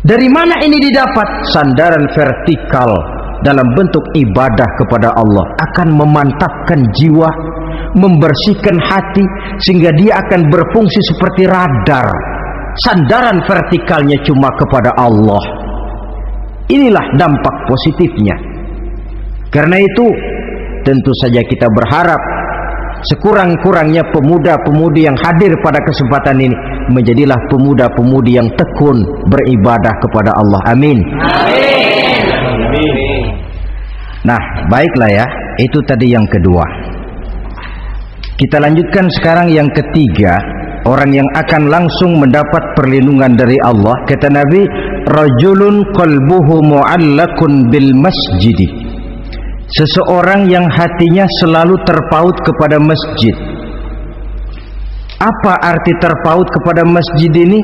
Dari mana ini didapat? Sandaran vertikal dalam bentuk ibadah kepada Allah akan memantapkan jiwa, membersihkan hati, sehingga dia akan berfungsi seperti radar. Sandaran vertikalnya cuma kepada Allah. Inilah dampak positifnya. Karena itu tentu saja kita berharap sekurang-kurangnya pemuda-pemudi yang hadir pada kesempatan ini menjadilah pemuda-pemudi yang tekun beribadah kepada Allah. Amin. Amin. Nah, baiklah ya, itu tadi yang kedua. Kita lanjutkan sekarang yang ketiga, orang yang akan langsung mendapat perlindungan dari Allah. Kata Nabi, rajulun qalbuhu mu'allakun bil masjidi. Seseorang yang hatinya selalu terpaut kepada masjid. Apa arti terpaut kepada masjid ini?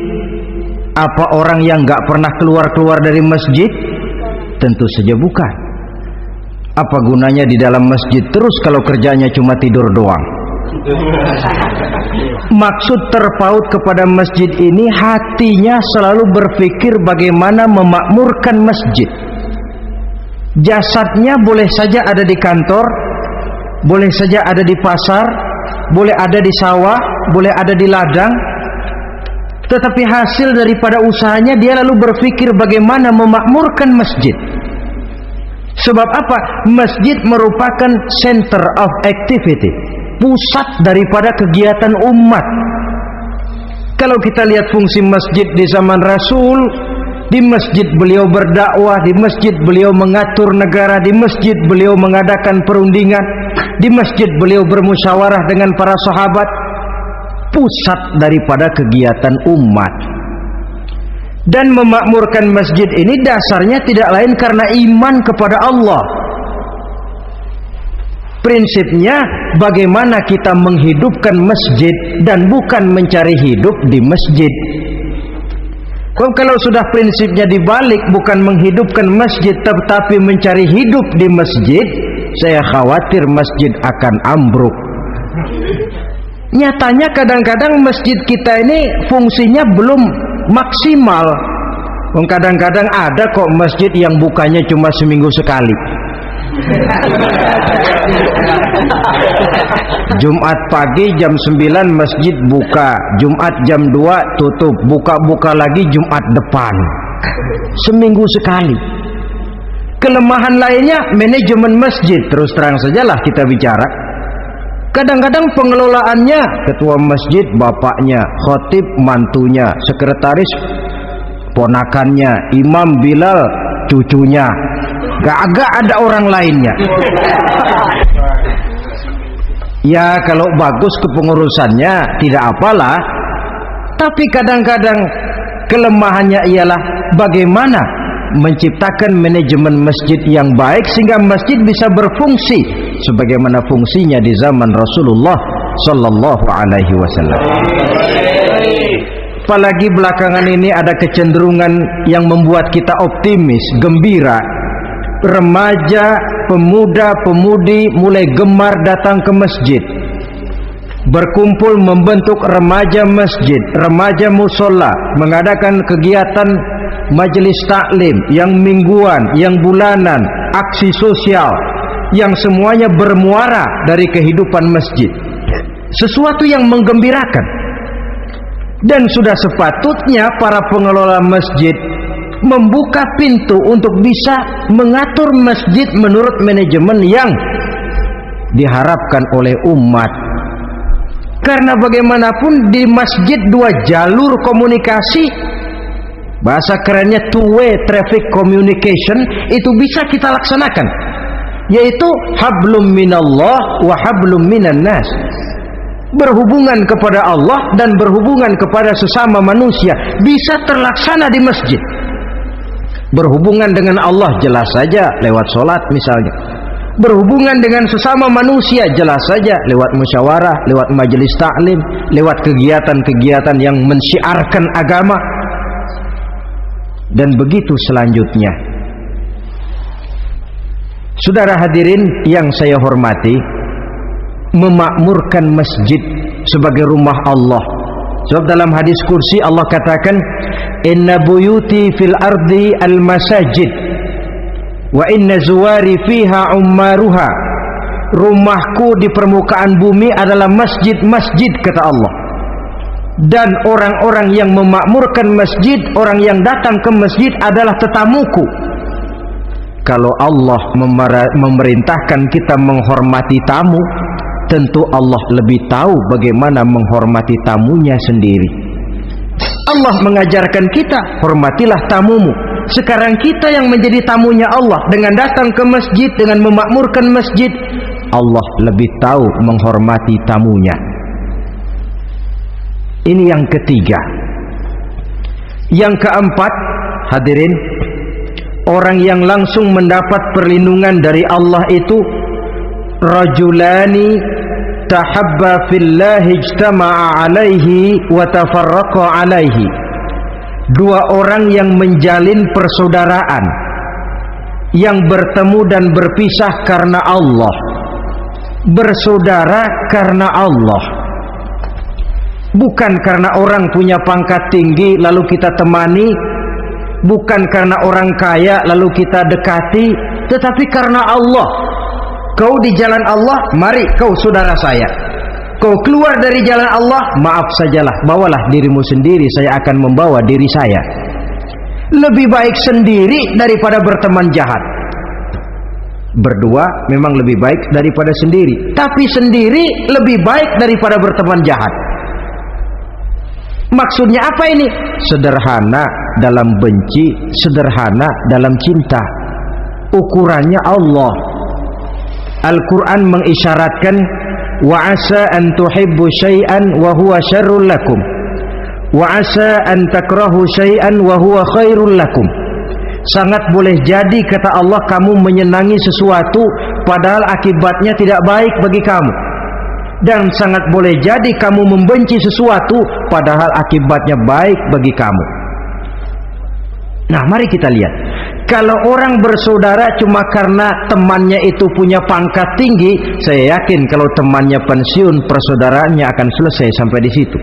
Apa orang yang gak pernah keluar-keluar dari masjid? Tentu saja bukan. Apa gunanya di dalam masjid terus kalau kerjanya cuma tidur doang? Maksud terpaut kepada masjid ini, hatinya selalu berpikir bagaimana memakmurkan masjid. Jasadnya boleh saja ada di kantor, boleh saja ada di pasar, boleh ada di sawah, boleh ada di ladang, tetapi hasil daripada usahanya dia lalu berpikir bagaimana memakmurkan masjid. Sebab apa? Masjid merupakan center of activity, pusat daripada kegiatan umat. Kalau kita lihat fungsi masjid di zaman Rasul, di masjid beliau berdakwah, di masjid beliau mengatur negara, di masjid beliau mengadakan perundingan, di masjid beliau bermusyawarah dengan para sahabat. Pusat daripada kegiatan umat. Dan memakmurkan masjid ini dasarnya tidak lain karena iman kepada Allah. Prinsipnya bagaimana kita menghidupkan masjid dan bukan mencari hidup di masjid. Kalau sudah prinsipnya dibalik, bukan menghidupkan masjid tetapi mencari hidup di masjid, saya khawatir masjid akan ambruk. Nyatanya kadang-kadang masjid kita ini fungsinya belum maksimal. Kadang-kadang ada kok masjid yang bukanya cuma seminggu sekali. Jumat pagi jam 9 masjid buka, Jumat jam 2 tutup, buka-buka lagi Jumat depan. Seminggu sekali. Kelemahan lainnya manajemen masjid. Terus terang sajalah kita bicara. Kadang-kadang pengelolaannya ketua masjid bapaknya, khotib mantunya, sekretaris ponakannya, imam Bilal cucunya. Gak ada orang lainnya. Ya kalau bagus kepengurusannya tidak apalah. Tapi kadang-kadang kelemahannya ialah bagaimana menciptakan manajemen masjid yang baik sehingga masjid bisa berfungsi sebagaimana fungsinya di zaman Rasulullah sallallahu alaihi wasallam. Apalagi belakangan ini ada kecenderungan yang membuat kita optimis, gembira. Remaja, pemuda, pemudi mulai gemar datang ke masjid, berkumpul membentuk remaja masjid, remaja musola, mengadakan kegiatan majelis taklim yang mingguan, yang bulanan, aksi sosial yang semuanya bermuara dari kehidupan masjid. Sesuatu yang menggembirakan. Dan sudah sepatutnya para pengelola masjid membuka pintu untuk bisa mengatur masjid menurut manajemen yang diharapkan oleh umat. Karena bagaimanapun di masjid dua jalur komunikasi, bahasa kerennya two-way traffic communication, itu bisa kita laksanakan, yaitu hablum minallah wa hablum minan nas. Berhubungan kepada Allah dan berhubungan kepada sesama manusia bisa terlaksana di masjid. Berhubungan dengan Allah jelas saja lewat sholat misalnya. Berhubungan dengan sesama manusia jelas saja lewat musyawarah, lewat majelis taklim, lewat kegiatan-kegiatan yang mensyiarkan agama. Dan begitu selanjutnya. Saudara hadirin yang saya hormati, memakmurkan masjid sebagai rumah Allah. Sebab dalam hadis kursi Allah katakan, inna buyuti fil ardi al masajid wa inna zuwari fiha ummaruha. Rumahku di permukaan bumi adalah masjid-masjid, kata Allah. Dan orang-orang yang memakmurkan masjid, orang yang datang ke masjid adalah tetamuku. Kalau Allah memerintahkan kita menghormati tamu, tentu Allah lebih tahu bagaimana menghormati tamunya sendiri. Allah mengajarkan kita, hormatilah tamumu. Sekarang kita yang menjadi tamunya Allah dengan datang ke masjid, dengan memakmurkan masjid. Allah lebih tahu menghormati tamunya. Ini yang ketiga. Yang keempat, hadirin, orang yang langsung mendapat perlindungan dari Allah itu rajulani tahabba fillahi ijtama'a alaihi wa tafarraqa alaihi. Dua orang yang menjalin persaudaraan, yang bertemu dan berpisah karena Allah, bersaudara karena Allah, bukan karena orang punya pangkat tinggi lalu kita temani, bukan karena orang kaya lalu kita dekati, tetapi karena Allah. Kau di jalan Allah, mari kau saudara saya. Kau keluar dari jalan Allah, maaf sajalah, bawalah dirimu sendiri, saya akan membawa diri saya. Lebih baik sendiri daripada berteman jahat. Berdua memang lebih baik daripada sendiri, tapi sendiri lebih baik daripada berteman jahat. Maksudnya apa ini? Sederhana dalam benci, sederhana dalam cinta. Ukurannya Allah. Al-Quran mengisyaratkan wa asa an tuhibbu syai'an wa huwa syarrul lakum wa asa an takrahu syai'an wa huwa khairul lakum. Sangat boleh jadi, kata Allah, kamu menyenangi sesuatu padahal akibatnya tidak baik bagi kamu, dan sangat boleh jadi kamu membenci sesuatu padahal akibatnya baik bagi kamu. Nah, mari kita lihat. Kalau orang bersaudara cuma karena temannya itu punya pangkat tinggi, saya yakin kalau temannya pensiun, persaudaraannya akan selesai sampai di situ.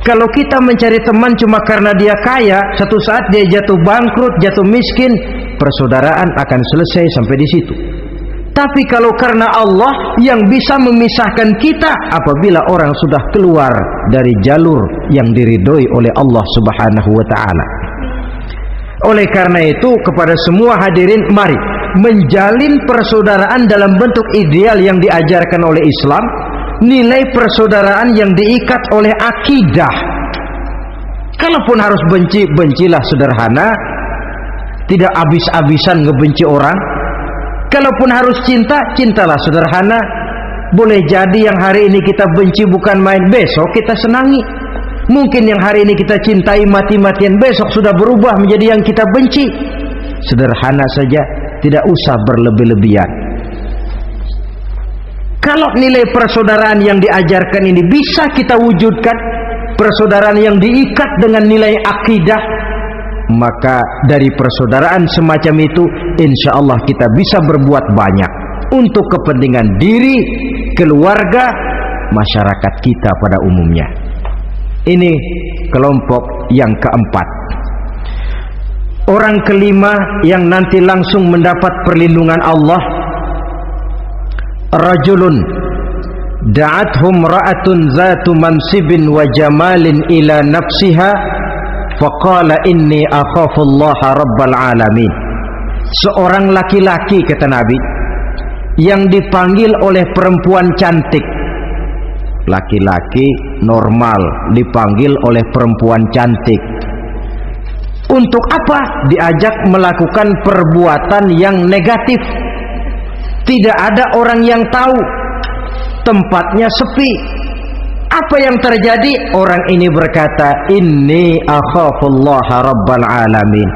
Kalau kita mencari teman cuma karena dia kaya, satu saat dia jatuh bangkrut, jatuh miskin, persaudaraan akan selesai sampai di situ. Tapi kalau karena Allah yang bisa memisahkan kita apabila orang sudah keluar dari jalur yang diridhoi oleh Allah Subhanahu wa taala. Oleh karena itu, kepada semua hadirin, mari menjalin persaudaraan dalam bentuk ideal yang diajarkan oleh Islam, nilai persaudaraan yang diikat oleh akidah. Kalaupun harus benci, bencilah sederhana, tidak habis-habisan ngebenci orang. Kalaupun harus cinta, cintalah sederhana. Boleh jadi yang hari ini kita benci bukan main, besok kita senangi. Mungkin yang hari ini kita cintai mati-matian, besok sudah berubah menjadi yang kita benci. Sederhana saja, tidak usah berlebih-lebihan. Kalau nilai persaudaraan yang diajarkan ini bisa kita wujudkan, persaudaraan yang diikat dengan nilai akidah, maka dari persaudaraan semacam itu insya Allah kita bisa berbuat banyak untuk kepentingan diri, keluarga, masyarakat kita pada umumnya. Ini kelompok yang keempat. Orang kelima yang nanti langsung mendapat perlindungan Allah, rajulun da'athum ra'atun zatu mansibin wa jamalin ila nafsiha faqala inni akhafullaha rabbal alamin. Seorang laki-laki, kata Nabi, yang dipanggil oleh perempuan cantik. Laki-laki normal dipanggil oleh perempuan cantik. Untuk apa? Diajak melakukan perbuatan yang negatif. Tidak ada orang yang tahu. Tempatnya sepi. Apa yang terjadi? Orang ini berkata, inni akhafullaha rabbal alamin.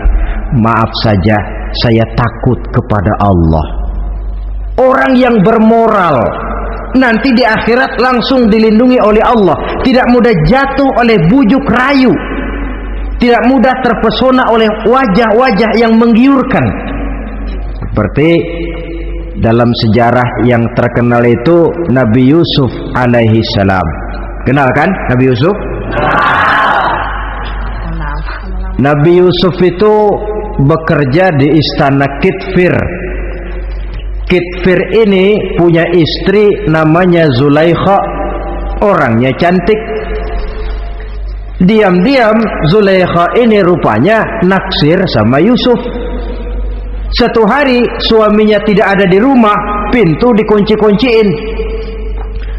Maaf saja, saya takut kepada Allah. Orang yang bermoral nanti di akhirat langsung dilindungi oleh Allah, tidak mudah jatuh oleh bujuk rayu, tidak mudah terpesona oleh wajah-wajah yang menggiurkan. Seperti dalam sejarah yang terkenal itu Nabi Yusuf alaihi salam. Kenal kan Nabi Yusuf? Nabi Yusuf itu bekerja di istana Kitfir. Kitfir ini punya istri namanya Zulaikha, orangnya cantik. Diam-diam Zulaikha ini rupanya naksir sama Yusuf. Satu hari suaminya tidak ada di rumah, pintu dikunci-kunciin.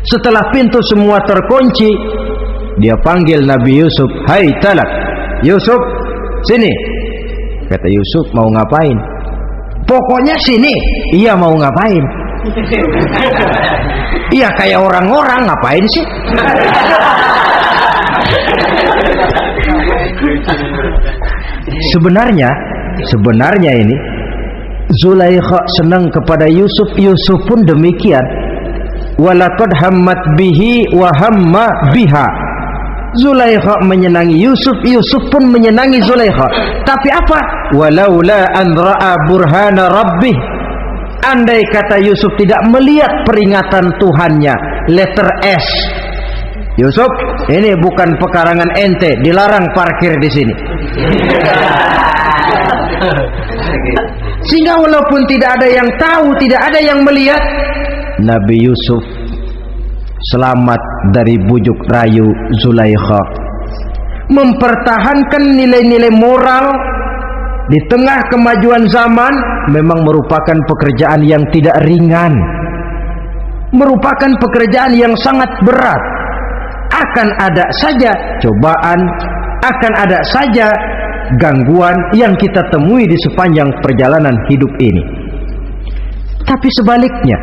Setelah pintu semua terkunci, dia panggil Nabi Yusuf, "Hai Talak, Yusuf, sini." Kata Yusuf, "Mau ngapain?" "Pokoknya sini." "Iya, mau ngapain?" "Iya, kayak orang-orang, ngapain sih?" Sebenarnya ini Zulaikha senang kepada Yusuf, Yusuf pun demikian. Walaqad hammat bihi wa hamma biha. Zulaikha menyenangi Yusuf, Yusuf pun menyenangi Zulaikha. Tapi apa? Walaula an ra'a burhana rabbih. Andai kata Yusuf tidak melihat peringatan Tuhannya, letter S. Yusuf, ini bukan pekarangan ente, dilarang parkir di sini. Sehingga walaupun tidak ada yang tahu, tidak ada yang melihat, Nabi Yusuf selamat dari bujuk rayu Zulaikha, mempertahankan nilai-nilai moral di tengah kemajuan zaman. Memang merupakan pekerjaan yang tidak ringan, merupakan pekerjaan yang sangat berat. Akan ada saja cobaan, akan ada saja gangguan yang kita temui di sepanjang perjalanan hidup ini. Tapi sebaliknya,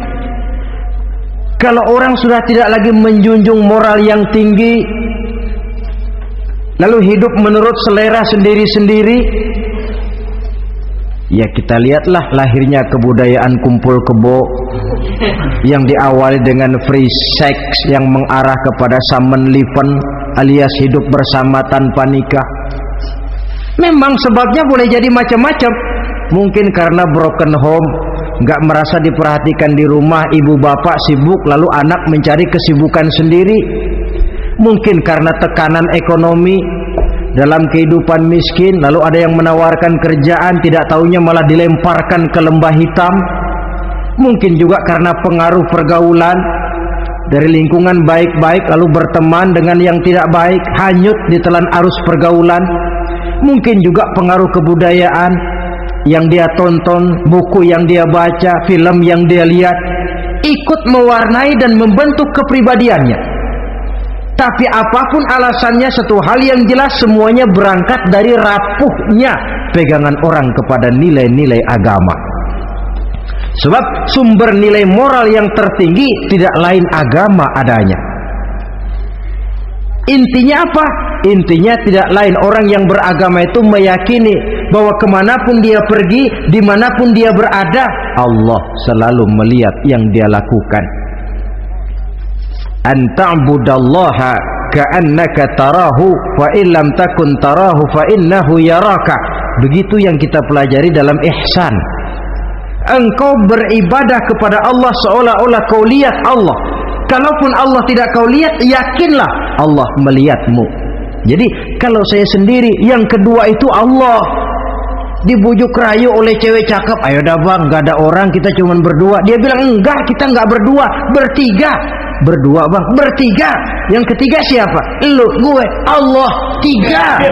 kalau orang sudah tidak lagi menjunjung moral yang tinggi, lalu hidup menurut selera sendiri-sendiri, ya kita lihatlah lahirnya kebudayaan kumpul kebo yang diawali dengan free sex yang mengarah kepada Samenleven alias hidup bersama tanpa nikah. Memang sebabnya boleh jadi macam-macam. Mungkin karena broken home, nggak merasa diperhatikan di rumah, ibu bapak sibuk lalu anak mencari kesibukan sendiri. Mungkin karena tekanan ekonomi dalam kehidupan miskin, lalu ada yang menawarkan kerjaan, tidak taunya malah dilemparkan ke lembah hitam. Mungkin juga karena pengaruh pergaulan dari lingkungan baik-baik lalu berteman dengan yang tidak baik, hanyut ditelan arus pergaulan. Mungkin juga pengaruh kebudayaan yang dia tonton, buku yang dia baca, film yang dia lihat, ikut mewarnai dan membentuk kepribadiannya. Tapi apapun alasannya, satu hal yang jelas, semuanya berangkat dari rapuhnya pegangan orang kepada nilai-nilai agama. Sebab sumber nilai moral yang tertinggi tidak lain agama adanya. Intinya apa? Intinya tidak lain, orang yang beragama itu meyakini bahwa kemanapun dia pergi, dimanapun dia berada, Allah selalu melihat yang dia lakukan. An ta'budallaha ka'annaka tarahu fa illam takun tarahu fa innahu yaraka. Begitu yang kita pelajari dalam ihsan. Engkau beribadah kepada Allah seolah-olah kau lihat Allah. Kalaupun Allah tidak kau lihat, yakinlah Allah melihatmu. Jadi kalau saya sendiri, yang kedua itu Allah. Dibujuk rayu oleh cewek cakep, "Ayo dah bang, nggak ada orang, kita cuma berdua." Dia bilang, "Enggak, kita nggak berdua, bertiga." "Berdua bang?" "Bertiga." "Yang ketiga siapa?" "Lu, gue, Allah, tiga."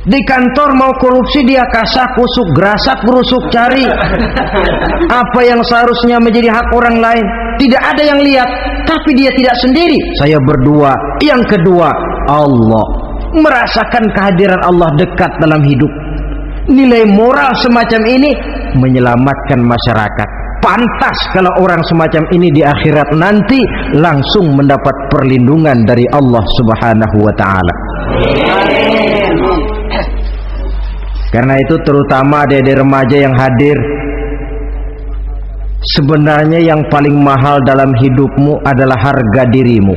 Di kantor mau korupsi, dia kasak kusuk, gerasak gerusuk, cari apa yang seharusnya menjadi hak orang lain. Tidak ada yang lihat, tapi dia tidak sendiri. Saya berdua. Yang kedua, Allah. Merasakan kehadiran Allah dekat dalam hidup. Nilai moral semacam ini menyelamatkan masyarakat. Pantas kalau orang semacam ini di akhirat nanti langsung mendapat perlindungan dari Allah Subhanahu wa ta'ala. Karena itu terutama adik-adik remaja yang hadir, sebenarnya yang paling mahal dalam hidupmu adalah harga dirimu.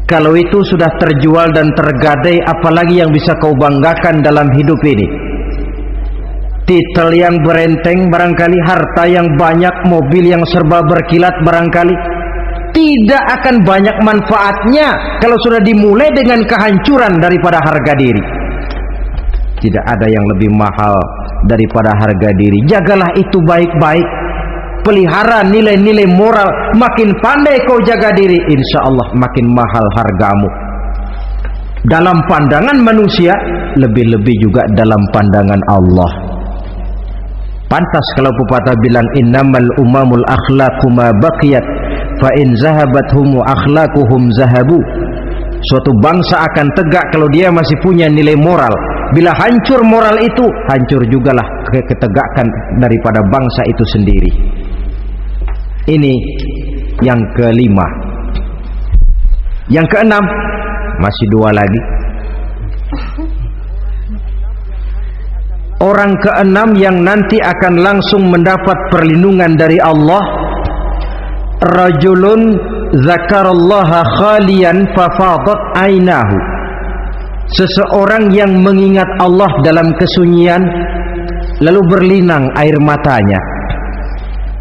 Kalau itu sudah terjual dan tergadai, apalagi yang bisa kau banggakan dalam hidup ini? Titel yang berenteng barangkali, harta yang banyak, mobil yang serba berkilat barangkali, tidak akan banyak manfaatnya kalau sudah dimulai dengan kehancuran daripada harga diri. Tidak ada yang lebih mahal daripada harga diri. Jagalah itu baik-baik, pelihara nilai-nilai moral. Makin pandai kau jaga diri, insya Allah makin mahal hargamu dalam pandangan manusia, lebih-lebih juga dalam pandangan Allah. Pantas kalau pepatah bilang innamal umamul akhlaqu ma baqiyat fa in zahabathum akhlaquhum zahabu. Suatu bangsa akan tegak kalau dia masih punya nilai moral. Bila hancur moral itu, hancur jugalah ketegakan daripada bangsa itu sendiri. Ini yang kelima. Yang keenam, masih dua lagi. Orang keenam yang nanti akan langsung mendapat perlindungan dari Allah, rajulun zakarallaha khalian fafadat ainahu. Seseorang yang mengingat Allah dalam kesunyian, lalu berlinang air matanya.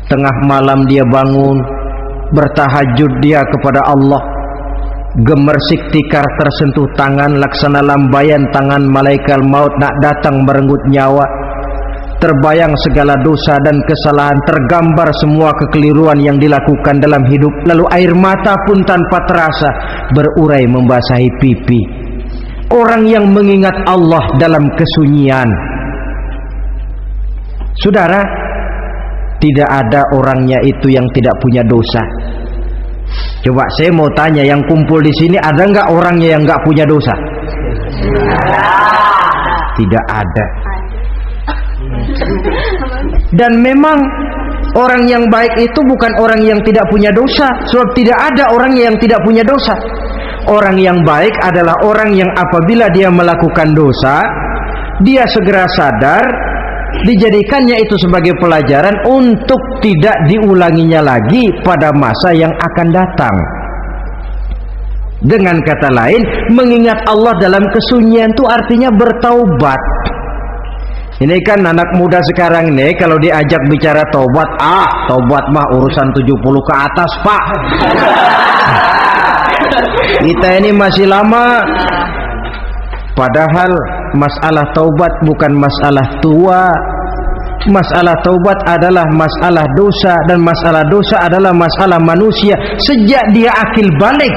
Tengah malam dia bangun, bertahajud dia kepada Allah, gemersik tikar tersentuh tangan, laksana lambaian tangan malaikat maut nak datang merenggut nyawa. Terbayang segala dosa dan kesalahan, tergambar semua kekeliruan yang dilakukan dalam hidup. Lalu air mata pun tanpa terasa berurai membasahi pipi. Orang yang mengingat Allah dalam kesunyian, saudara, tidak ada orangnya itu yang tidak punya dosa. Coba saya mau tanya, yang kumpul di sini ada nggak orangnya yang nggak punya dosa? Tidak ada. Dan memang orang yang baik itu bukan orang yang tidak punya dosa, sebab tidak ada orang yang tidak punya dosa. Orang yang baik adalah orang yang apabila dia melakukan dosa, dia segera sadar, dijadikannya itu sebagai pelajaran untuk tidak diulanginya lagi pada masa yang akan datang. Dengan kata lain, mengingat Allah dalam kesunyian itu artinya bertaubat. Ini kan anak muda sekarang ini kalau diajak bicara taubat, taubat mah urusan 70 ke atas, Pak. Kita ini masih lama. Padahal masalah taubat bukan masalah tua. Masalah taubat adalah masalah dosa, dan masalah dosa adalah masalah manusia sejak dia akil balik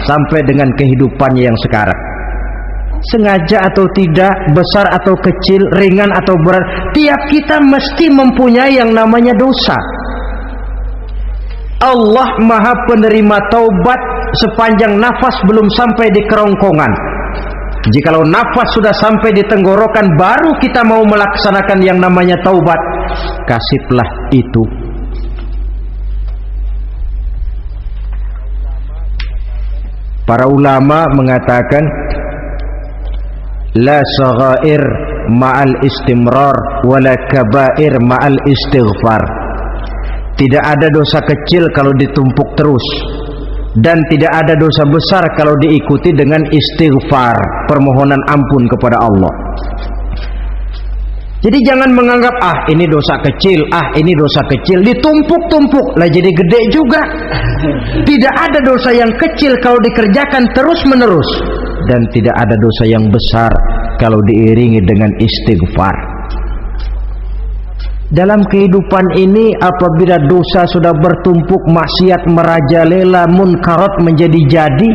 sampai dengan kehidupannya yang sekarang. Sengaja atau tidak, besar atau kecil, ringan atau berat, tiap kita mesti mempunyai yang namanya dosa. Allah Maha penerima taubat sepanjang nafas belum sampai di kerongkongan. Jikalau nafas sudah sampai di tenggorokan, baru kita mau melaksanakan yang namanya taubat. Kasihlah itu. Para ulama mengatakan, la saghair ma'al istimrar wala kabair ma'al istighfar. Tidak ada dosa kecil kalau ditumpuk terus, dan tidak ada dosa besar kalau diikuti dengan istighfar, permohonan ampun kepada Allah. Jadi jangan menganggap ini dosa kecil, ini dosa kecil, ditumpuk-tumpuk lah jadi gede juga. Tidak ada dosa yang kecil kalau dikerjakan terus-menerus, dan tidak ada dosa yang besar kalau diiringi dengan istighfar. Dalam kehidupan ini, apabila dosa sudah bertumpuk, maksiat merajalela, munkarat menjadi jadi,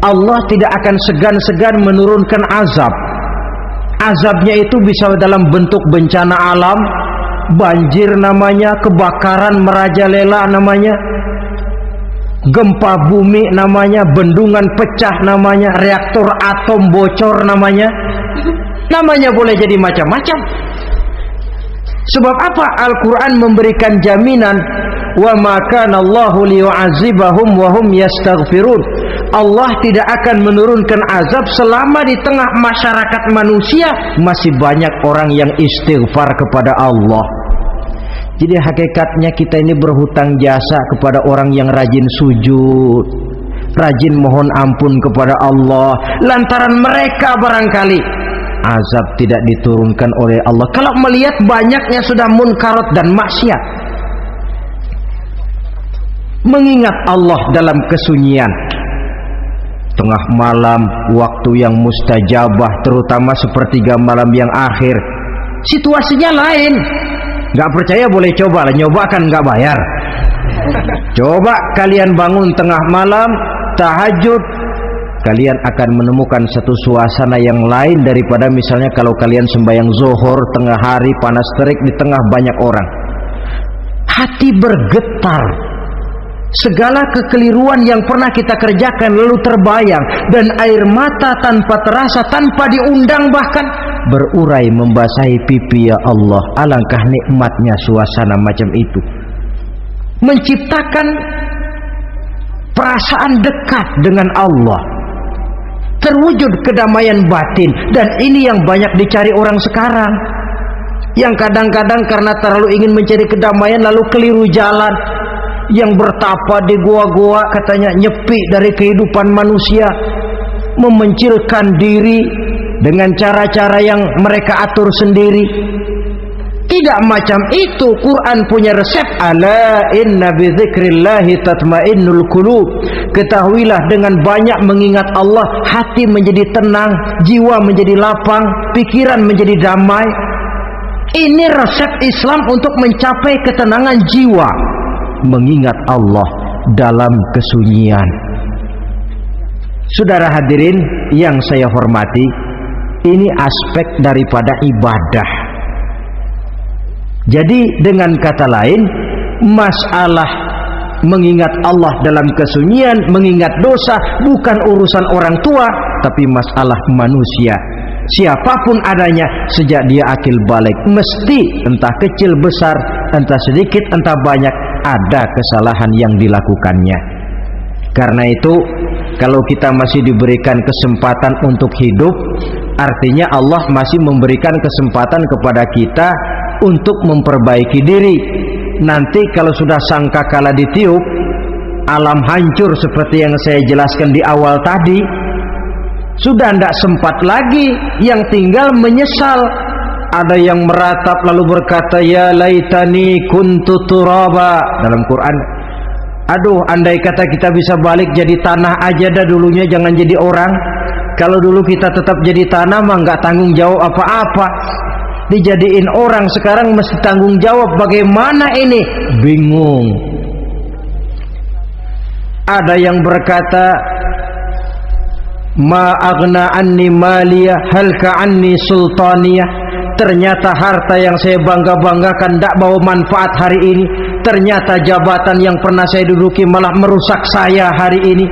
Allah tidak akan segan-segan menurunkan azab. Azabnya itu bisa dalam bentuk bencana alam, banjir namanya, kebakaran merajalela namanya, gempa bumi namanya, bendungan pecah namanya, reaktor atom bocor namanya. Namanya boleh jadi macam-macam. Sebab apa? Al-Quran memberikan jaminan, wa ma kana Allahu liyu'adzibahum wa hum yastaghfirun. Allah tidak akan menurunkan azab selama di tengah masyarakat manusia masih banyak orang yang istighfar kepada Allah. Jadi hakikatnya kita ini berhutang jasa kepada orang yang rajin sujud, rajin mohon ampun kepada Allah. Lantaran mereka barangkali azab tidak diturunkan oleh Allah kalau melihat banyaknya sudah munkarat dan maksiat. mengingat Allah dalam kesunyian. Tengah malam, waktu yang mustajabah, terutama sepertiga malam yang akhir, situasinya lain. Gak percaya boleh coba lah, nyoba kan gak bayar. Coba kalian bangun tengah malam, tahajud, kalian akan menemukan satu suasana yang lain daripada misalnya kalau kalian sembahyang zuhur tengah hari panas terik di tengah banyak orang. Hati bergetar, segala kekeliruan yang pernah kita kerjakan lalu terbayang, dan air mata tanpa terasa, tanpa diundang bahkan berurai membasahi pipi. Ya Allah, alangkah nikmatnya suasana macam itu, menciptakan perasaan dekat dengan Allah, terwujud kedamaian batin. Dan ini yang banyak dicari orang sekarang, yang kadang-kadang karena terlalu ingin mencari kedamaian lalu keliru jalan. Yang bertapa di gua-gua katanya nyepi dari kehidupan manusia, memencilkan diri dengan cara-cara yang mereka atur sendiri. Tidak macam itu. Quran punya resep. Ala inna bi dzikrillahi tatmainnul qulub. Ketahuilah, dengan banyak mengingat Allah, hati menjadi tenang, jiwa menjadi lapang, pikiran menjadi damai. Ini resep Islam untuk mencapai ketenangan jiwa, mengingat Allah dalam kesunyian. Saudara hadirin yang saya hormati, ini aspek daripada ibadah. Jadi dengan kata lain, masalah mengingat Allah dalam kesunyian, mengingat dosa, bukan urusan orang tua, tapi masalah manusia. Siapapun adanya, sejak dia akil balik, mesti entah kecil besar, entah sedikit entah banyak, ada kesalahan yang dilakukannya. Karena itu, kalau kita masih diberikan kesempatan untuk hidup, artinya Allah masih memberikan kesempatan kepada kita untuk memperbaiki diri. Nanti kalau sudah sangkakala ditiup, alam hancur seperti yang saya jelaskan di awal tadi, sudah tidak sempat lagi, yang tinggal menyesal. Ada yang meratap lalu berkata, ya laitani kuntu turaba. Dalam Quran, aduh, andai kata kita bisa balik jadi tanah aja dah dulunya, jangan jadi orang. Kalau dulu kita tetap jadi tanah mah nggak tanggung jawab apa-apa. Dijadiin orang sekarang mesti tanggung jawab. Bagaimana ini? Bingung. Ada yang berkata, ma aghna anni maliyah halka anni sultaniyah. Ternyata harta yang saya bangga-banggakan tidak bawa manfaat hari ini. Ternyata jabatan yang pernah saya duduki malah merusak saya hari ini.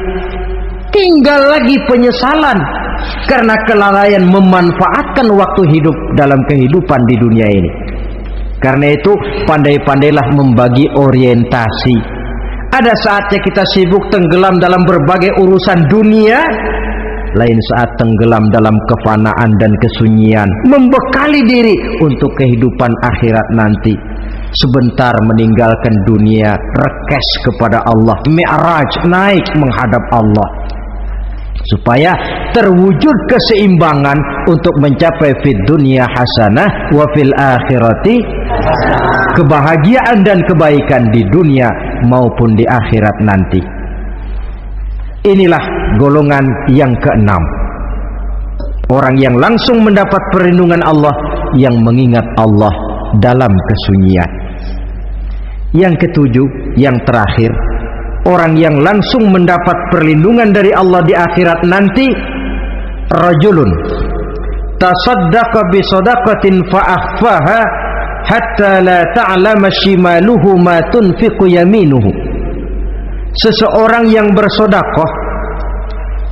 Tinggal lagi penyesalan karena kelalaian memanfaatkan waktu hidup dalam kehidupan di dunia ini. Karena itu, pandai-pandailah membagi orientasi. Ada saatnya kita sibuk tenggelam dalam berbagai urusan dunia, lain saat tenggelam dalam kefanaan dan kesunyian, membekali diri untuk kehidupan akhirat nanti. Sebentar meninggalkan dunia, rekes kepada Allah, mi'raj, naik menghadap Allah, supaya terwujud keseimbangan untuk mencapai fid dunya hasanah wa fil akhirati kebahagiaan dan kebaikan di dunia maupun di akhirat nanti. Inilah golongan yang keenam, orang yang langsung mendapat perlindungan Allah, yang mengingat Allah dalam kesunyian. Yang ketujuh, yang terakhir, orang yang langsung mendapat perlindungan dari Allah di akhirat nanti, rajulun tasaddaqa bi sadaqatin fa akhfaha hatta la ta'lama shimaluhu ma tunfiqu yaminuhu. Seseorang yang bersedekah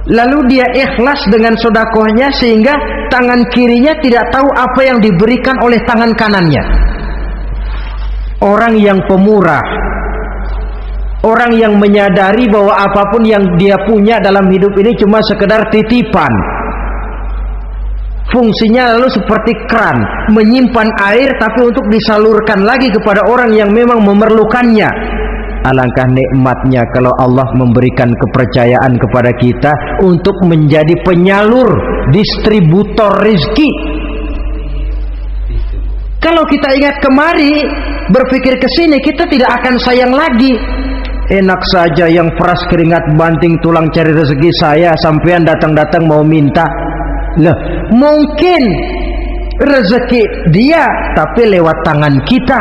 lalu dia ikhlas dengan sedekahnya sehingga tangan kirinya tidak tahu apa yang diberikan oleh tangan kanannya. Orang yang pemurah, orang yang menyadari bahwa apapun yang dia punya dalam hidup ini cuma sekedar titipan. Fungsinya lalu seperti keran, menyimpan air tapi untuk disalurkan lagi kepada orang yang memang memerlukannya. Alangkah nikmatnya kalau Allah memberikan kepercayaan kepada kita untuk menjadi penyalur, distributor rezeki. Kalau kita ingat kemari, berpikir ke sini, kita tidak akan sayang lagi. Enak saja yang peras keringat banting tulang cari rezeki saya, sampean datang-datang mau minta. Lah, mungkin rezeki dia tapi lewat tangan kita.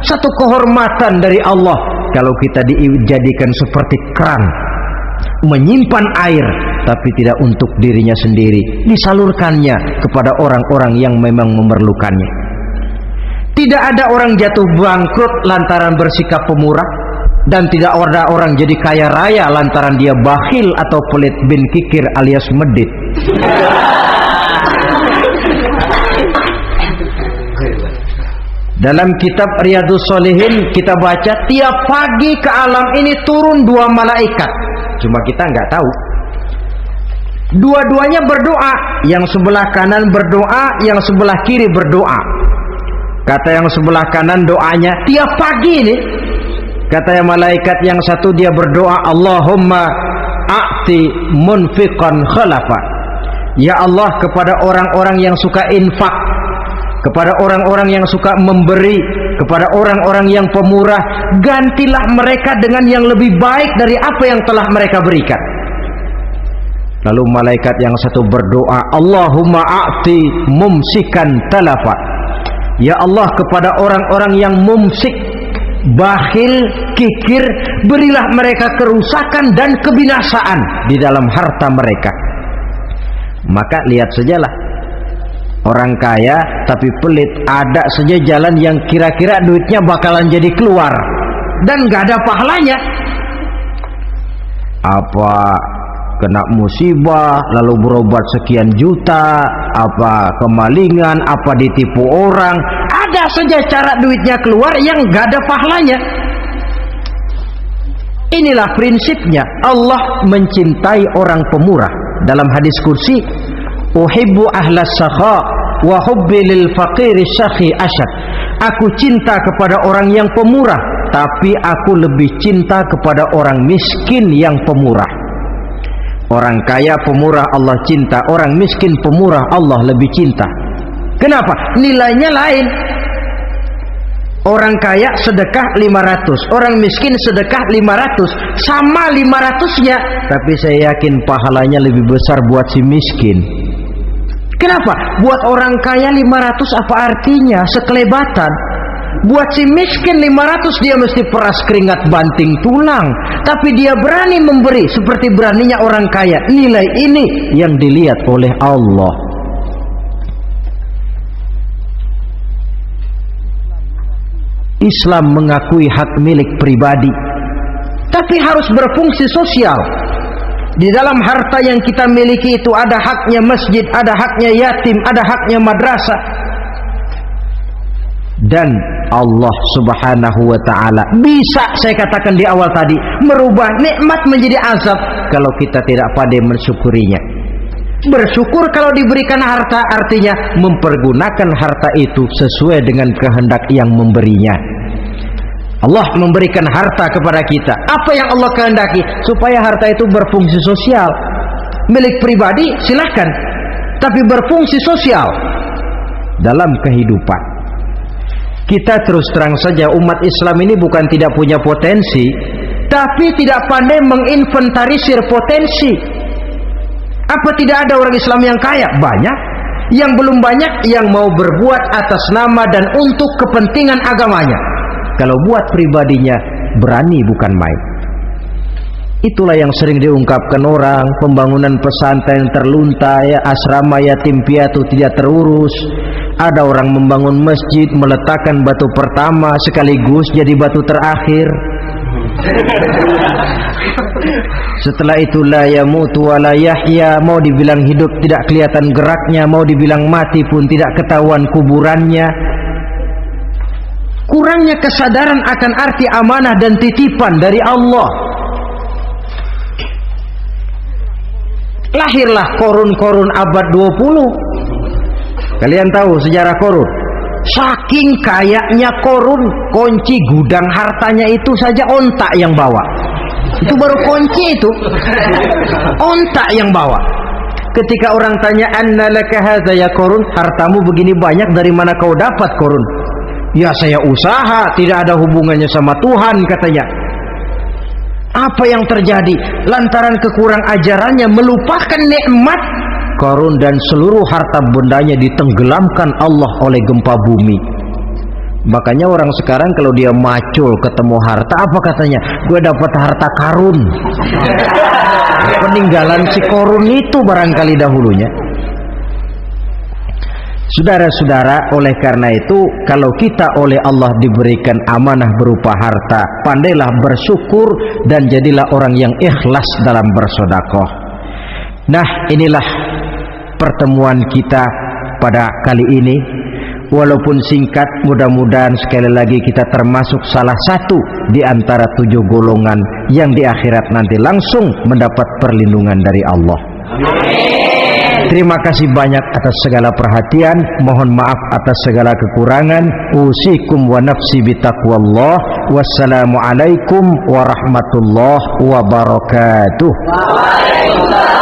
Satu kehormatan dari Allah kalau kita dijadikan seperti keran, menyimpan air tapi tidak untuk dirinya sendiri, disalurkannya kepada orang-orang yang memang memerlukannya. Tidak ada orang jatuh bangkrut lantaran bersikap pemurah, dan tidak ada orang jadi kaya raya lantaran dia bakhil atau pelit bin kikir alias medit. Dalam kitab Riyadhus Shalihin kita baca tiap pagi ke alam ini turun 2 malaikat. Cuma kita nggak tahu. Dua-duanya berdoa. Yang sebelah kanan berdoa, yang sebelah kiri berdoa. Kata yang sebelah kanan doanya tiap pagi ini. Kata yang malaikat yang satu dia berdoa, Allahumma a'ti munfiqan khalafa. Ya Allah, kepada orang-orang yang suka infak, kepada orang-orang yang suka memberi, kepada orang-orang yang pemurah, gantilah mereka dengan yang lebih baik dari apa yang telah mereka berikan. Lalu malaikat yang satu berdoa, Allahumma a'ti mumsikan talafa. Ya Allah, kepada orang-orang yang mumsik, bakhil, kikir, berilah mereka kerusakan dan kebinasaan di dalam harta mereka. Maka lihat sajalah, orang kaya tapi pelit, ada saja jalan yang kira-kira duitnya bakalan jadi keluar dan gak ada pahalanya. Apa kena musibah lalu berobat sekian juta, apa kemalingan, apa ditipu orang, ada saja cara duitnya keluar yang gak ada pahalanya. Inilah prinsipnya. Allah mencintai orang pemurah. Dalam hadis kursi, uhibbu ahlas sakha wa hubbi lil faqiri syakhi asyad. Aku cinta kepada orang yang pemurah, tapi aku lebih cinta kepada orang miskin yang pemurah. Orang kaya pemurah Allah cinta, orang miskin pemurah Allah lebih cinta. Kenapa? Nilainya lain. Orang kaya sedekah 500, orang miskin sedekah 500, sama 500-nya, tapi saya yakin pahalanya lebih besar buat si miskin. Kenapa? Buat orang kaya 500 apa artinya? Sekelebatan. Buat si miskin 500 dia mesti peras keringat banting tulang, tapi dia berani memberi seperti beraninya orang kaya. Nilai ini yang dilihat oleh Allah. Islam mengakui hak milik pribadi, tapi harus berfungsi sosial. Di dalam harta yang kita miliki itu ada haknya masjid, ada haknya yatim, ada haknya madrasah. Dan Allah Subhanahu wa ta'ala bisa, saya katakan di awal tadi, merubah nikmat menjadi azab kalau kita tidak pandai mensyukurinya. Bersyukur kalau diberikan harta artinya mempergunakan harta itu sesuai dengan kehendak yang memberinya. Allah memberikan harta kepada kita. Apa yang Allah kehendaki? Supaya harta itu berfungsi sosial. Milik pribadi silahkan, tapi berfungsi sosial dalam kehidupan. Kita terus terang saja, umat Islam ini bukan tidak punya potensi, tapi tidak pandai menginventarisir potensi. Apa tidak ada orang Islam yang kaya? Banyak. Yang belum banyak yang mau berbuat atas nama dan untuk kepentingan agamanya. Kalau buat pribadinya berani bukan main. Itulah yang sering diungkapkan orang, pembangunan pesantren terlunta, ya, asrama yatim piatu tidak terurus. Ada orang membangun masjid, meletakkan batu pertama sekaligus jadi batu terakhir. Setelah itu la yamutu wa la yahya, mau dibilang hidup tidak kelihatan geraknya, mau dibilang mati pun tidak ketahuan kuburannya. Kurangnya kesadaran akan arti amanah dan titipan dari Allah. Lahirlah korun-korun abad 20. Kalian tahu sejarah korun? Saking kayanya korun, kunci gudang hartanya itu saja onta yang bawa. Itu baru kunci itu, onta yang bawa. Ketika orang tanya, anna laka hadza ya korun, hartamu begini banyak dari mana kau dapat korun? Ya saya usaha, tidak ada hubungannya sama Tuhan katanya. Apa yang terjadi? Lantaran kekurang ajarannya melupakan nikmat. Qarun dan seluruh harta bendanya ditenggelamkan Allah oleh gempa bumi. Makanya orang sekarang kalau dia macul ketemu harta, apa katanya? Gue dapat harta karun. Peninggalan si Qarun itu barangkali dahulunya. Saudara-saudara, oleh karena itu, kalau kita oleh Allah diberikan amanah berupa harta, pandailah bersyukur dan jadilah orang yang ikhlas dalam bersedekah. Nah, inilah pertemuan kita pada kali ini. Walaupun singkat, mudah-mudahan sekali lagi kita termasuk salah satu di antara 7 golongan yang di akhirat nanti langsung mendapat perlindungan dari Allah. Amin. Terima kasih banyak atas segala perhatian. Mohon maaf atas segala kekurangan. Usikum wa nafsi bitaqwallah. Wassalamualaikum warahmatullahi wabarakatuh. Waalaikumsalam.